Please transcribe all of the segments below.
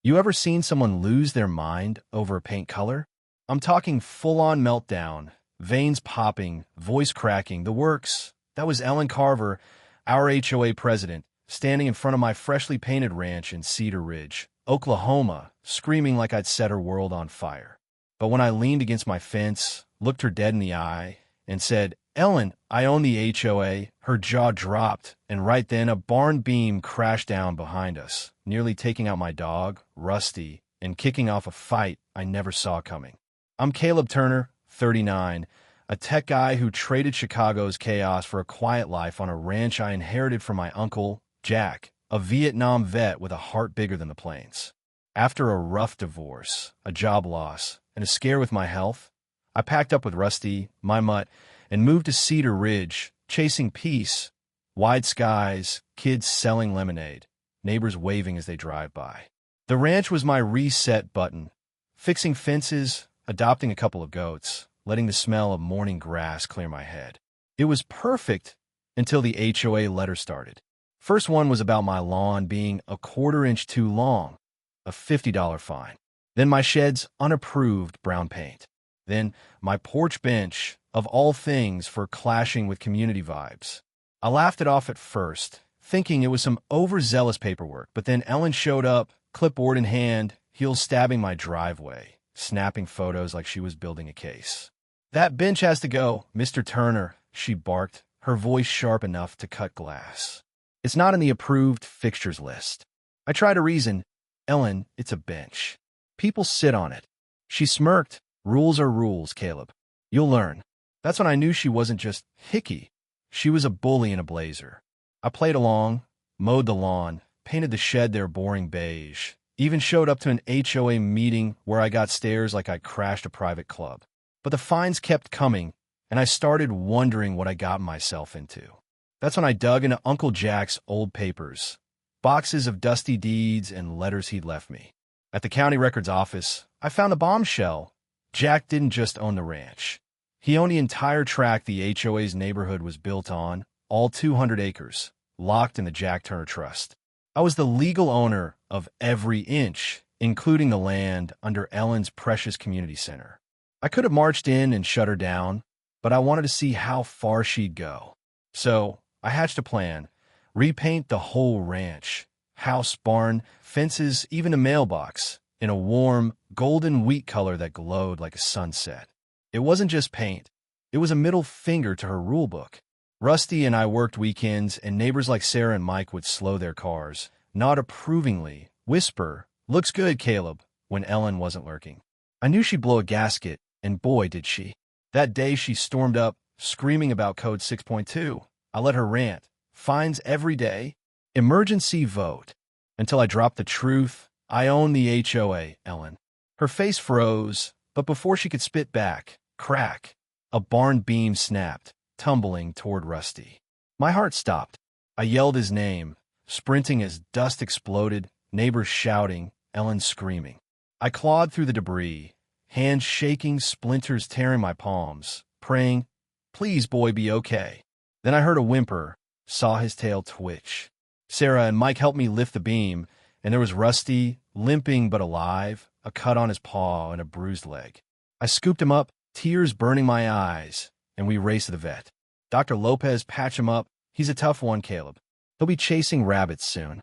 You ever seen someone lose their mind over a paint color? I'm talking full-on meltdown, veins popping, voice cracking, the works. That was Ellen Carver, our HOA president, standing in front of my freshly painted ranch in Cedar Ridge, Oklahoma, screaming like I'd set her world on fire. But when I leaned against my fence, looked her dead in the eye, and said, "Ellen, I own the HOA," her jaw dropped, and right then a barn beam crashed down behind us, nearly taking out my dog, Rusty, and kicking off a fight I never saw coming. I'm Caleb Turner, 39, a tech guy who traded Chicago's chaos for a quiet life on a ranch I inherited from my uncle, Jack, a Vietnam vet with a heart bigger than the plains. After a rough divorce, a job loss, and a scare with my health, I packed up with Rusty, my mutt, and moved to Cedar Ridge, chasing peace, wide skies, kids selling lemonade, neighbors waving as they drive by. The ranch was my reset button, fixing fences, adopting a couple of goats, letting the smell of morning grass clear my head. It was perfect until the HOA letter started. First one was about my lawn being a quarter-inch too long, a $50 fine. Then my shed's unapproved brown paint. Then my porch bench, of all things, for clashing with community vibes. I laughed it off at first, thinking it was some overzealous paperwork, but then Ellen showed up, clipboard in hand, heels stabbing my driveway, snapping photos like she was building a case. "That bench has to go, Mr. Turner," she barked, her voice sharp enough to cut glass. "It's not in the approved fixtures list." I tried to reason. "Ellen, it's a bench. People sit on it." She smirked. "Rules are rules, Caleb. You'll learn." That's when I knew she wasn't just hicky. She was a bully in a blazer. I played along, mowed the lawn, painted the shed their boring beige, even showed up to an HOA meeting where I got stares like I crashed a private club. But the fines kept coming, and I started wondering what I got myself into. That's when I dug into Uncle Jack's old papers, boxes of dusty deeds and letters he'd left me. At the county records office, I found a bombshell. Jack didn't just own the ranch. He owned the entire tract the HOA's neighborhood was built on, all 200 acres, locked in the Jack Turner Trust. I was the legal owner of every inch, including the land under Ellen's precious community center. I could have marched in and shut her down, but I wanted to see how far she'd go. So I hatched a plan: repaint the whole ranch, house, barn, fences, even a mailbox, in a warm, golden wheat color that glowed like a sunset. It wasn't just paint. It was a middle finger to her rulebook. Rusty and I worked weekends, and neighbors like Sarah and Mike would slow their cars, nod approvingly, whisper, "Looks good, Caleb," when Ellen wasn't lurking. I knew she'd blow a gasket, and boy, did she. That day she stormed up, screaming about Code 6.2. I let her rant. Fines every day. Emergency vote. Until I dropped the truth. "I own the HOA, Ellen." Her face froze, but before she could spit back, crack, a barn beam snapped, tumbling toward Rusty. My heart stopped. I yelled his name, sprinting as dust exploded, neighbors shouting, Ellen screaming. I clawed through the debris, hands shaking, splinters tearing my palms, praying, "Please, boy, be okay." Then I heard a whimper, saw his tail twitch. Sarah and Mike helped me lift the beam, and there was Rusty, limping but alive, a cut on his paw and a bruised leg. I scooped him up, tears burning my eyes, and we raced to the vet. "Dr. Lopez, patch him up. He's a tough one, Caleb. He'll be chasing rabbits soon."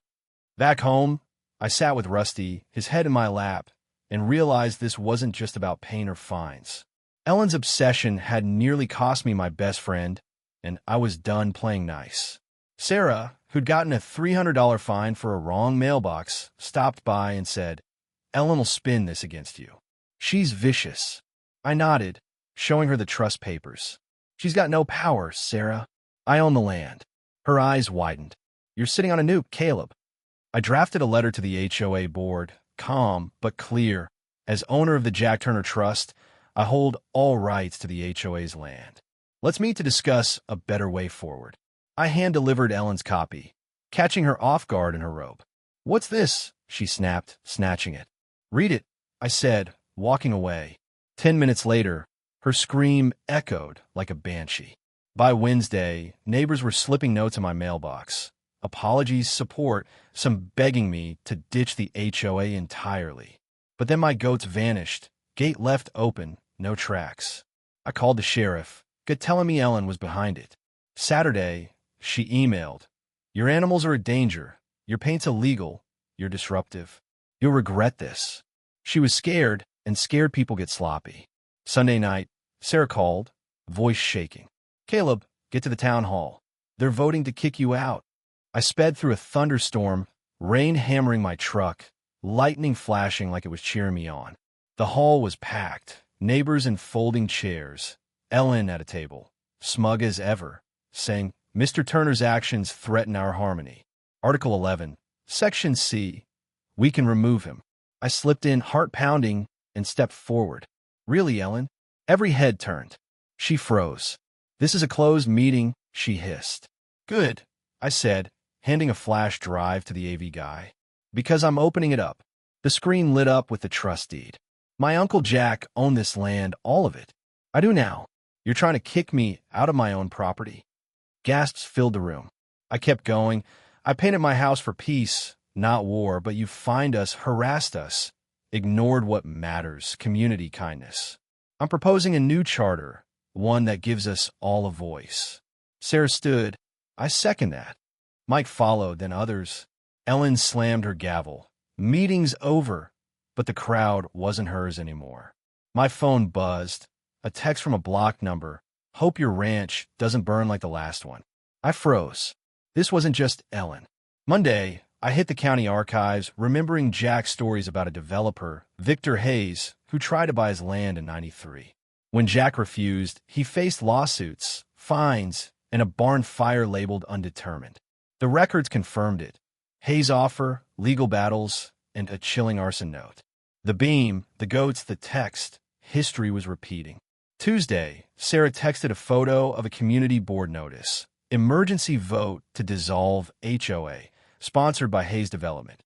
Back home, I sat with Rusty, his head in my lap, and realized this wasn't just about pain or fines. Ellen's obsession had nearly cost me my best friend, and I was done playing nice. Sarah, who'd gotten a $300 fine for a wrong mailbox, stopped by and said, "Ellen will spin this against you. She's vicious." I nodded, showing her the trust papers. "She's got no power, Sarah. I own the land." Her eyes widened. "You're sitting on a nuke, Caleb." I drafted a letter to the HOA board, calm but clear. As owner of the Jack Turner Trust, I hold all rights to the HOA's land. Let's meet to discuss a better way forward. I hand-delivered Ellen's copy, catching her off guard in her robe. "What's this?" she snapped, snatching it. "Read it," I said, walking away. 10 minutes later, her scream echoed like a banshee. By Wednesday, neighbors were slipping notes in my mailbox. apologies, support, some begging me to ditch the HOA entirely. But then my goats vanished, gate left open, no tracks. I called the sheriff, good telling me Ellen was behind it. Saturday, she emailed, "Your animals are a danger. Your paint's illegal. You're disruptive. You'll regret this." She was scared, and scared people get sloppy. Sunday night, Sarah called, voice shaking. "Caleb, get to the town hall. They're voting to kick you out." I sped through a thunderstorm, rain hammering my truck, lightning flashing like it was cheering me on. The hall was packed, neighbors in folding chairs, Ellen at a table, smug as ever, saying, "Mr. Turner's actions threaten our harmony." Article 11, Section C. We can remove him. I slipped in, heart pounding, and stepped forward. "Really, Ellen?" Every head turned. She froze. "This is a closed meeting," she hissed. "Good," I said, handing a flash drive to the AV guy. "Because I'm opening it up." The screen lit up with the trust deed. "My Uncle Jack owned this land, all of it." "I do now. You're trying to kick me out of my own property." Gasps filled the room. I kept going. "I painted my house for peace, not war, but you fined us, harassed us, ignored what matters, community kindness. I'm proposing a new charter, one that gives us all a voice." Sarah stood. "I second that." Mike followed, then others. Ellen slammed her gavel. "Meeting's over." But the crowd wasn't hers anymore. My phone buzzed. A text from a blocked number. "Hope your ranch doesn't burn like the last one." I froze. This wasn't just Ellen. Monday, I hit the county archives, remembering Jack's stories about a developer, Victor Hayes, who tried to buy his land in '93. When Jack refused, he faced lawsuits, fines, and a barn fire labeled undetermined. The records confirmed it. Hayes' offer, legal battles, and a chilling arson note. The beam, the goats, the text. History was repeating. Tuesday, Sarah texted a photo of a community board notice. Emergency vote to dissolve HOA, sponsored by Hayes Development.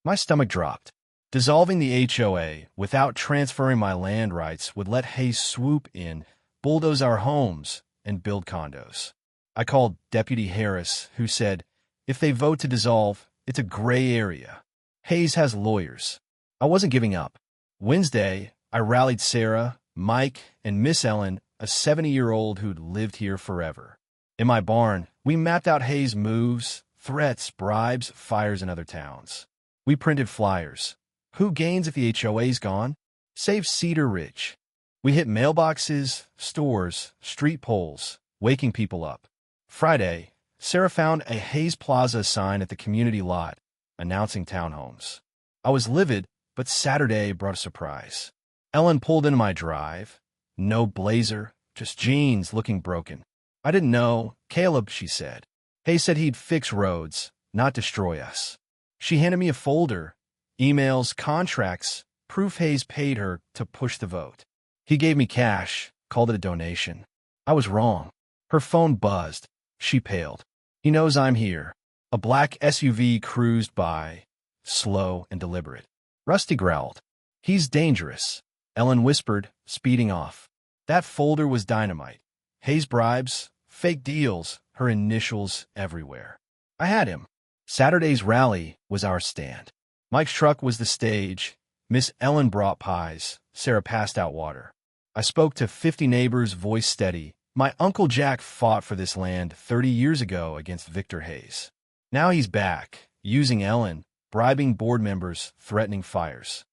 My stomach dropped. Dissolving the HOA without transferring my land rights would let Hayes swoop in, bulldoze our homes, and build condos. I called Deputy Harris, who said, "If they vote to dissolve, it's a gray area. Hayes has lawyers." I wasn't giving up. Wednesday, I rallied Sarah, Mike, and Miss Ellen, a 70-year-old who'd lived here forever. In my barn, we mapped out Hayes' moves, threats, bribes, fires in other towns. We printed flyers. Who gains if the HOA's gone? Save Cedar Ridge. We hit mailboxes, stores, street poles, waking people up. Friday, Sarah found a Hayes Plaza sign at the community lot, announcing townhomes. I was livid, but Saturday brought a surprise. Ellen pulled into my drive. No blazer, just jeans looking broken. "I didn't know. Caleb," she said. "Hayes said he'd fix roads, not destroy us." She handed me a folder, emails, contracts, proof Hayes paid her to push the vote. He gave me cash, called it a donation. I was wrong. Her phone buzzed. She paled. "He knows I'm here." A black SUV cruised by, slow and deliberate. Rusty growled. "He's dangerous." Ellen whispered, speeding off. That folder was dynamite. Hayes bribes, fake deals, her initials everywhere. I had him. Saturday's rally was our stand. Mike's truck was the stage. Miss Ellen brought pies. Sarah passed out water. I spoke to 50 neighbors, voice steady. My Uncle Jack fought for this land 30 years ago against Victor Hayes. Now he's back, using Ellen, bribing board members, threatening fires.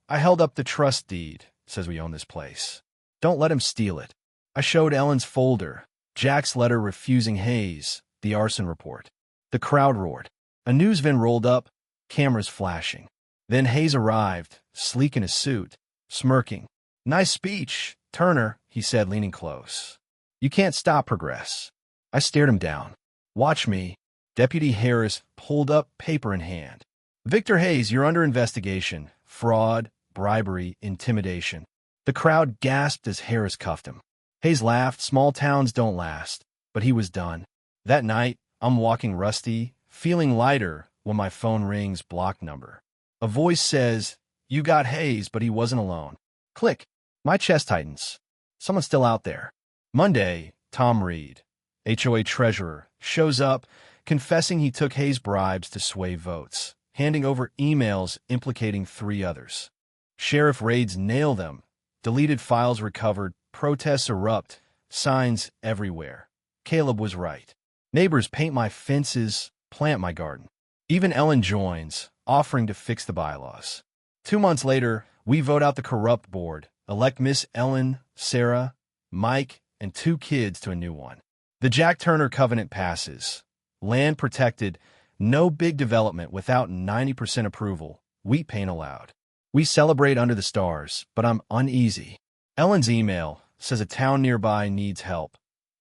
I held up the trust deed, says we own this place. Don't let him steal it. I showed Ellen's folder, Jack's letter refusing Hayes, the arson report. The crowd roared. A news van rolled up, cameras flashing. Then Hayes arrived, sleek in a suit, smirking. "Nice speech, Turner," he said, leaning close. "You can't stop progress." I stared him down. "Watch me." Deputy Harris pulled up, paper in hand. "Victor Hayes, you're under investigation. Fraud, bribery, intimidation." The crowd gasped as Harris cuffed him. Hayes laughed. Small towns don't last. But he was done. That night, I'm walking rusty, feeling lighter when my phone rings, blocked number. A voice says, "You got Hayes, but he wasn't alone." Click. My chest tightens. Someone's still out there. Monday, Tom Reed, HOA treasurer, shows up, confessing he took Hayes bribes to sway votes, handing over emails implicating 3 others. Sheriff raids nail them, deleted files recovered, protests erupt, signs everywhere. Caleb was right. Neighbors paint my fences, plant my garden. Even Ellen joins, offering to fix the bylaws. 2 months later, we vote out the corrupt board, elect Miss Ellen, Sarah, Mike, and 2 kids to a new one. The Jack Turner covenant passes. Land protected, no big development without 90% approval, wheat paint allowed. We celebrate under the stars, but I'm uneasy. Ellen's email says a town nearby needs help.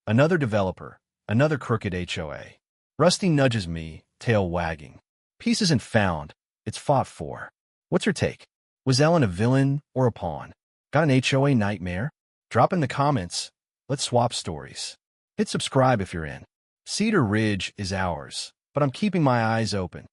Another developer, another crooked HOA. Rusty nudges me, tail wagging. Peace isn't found, it's fought for. What's her take? Was Ellen a villain or a pawn? Got an HOA nightmare? Drop in the comments. Let's swap stories. Hit subscribe if you're in. Cedar Ridge is ours, but I'm keeping my eyes open.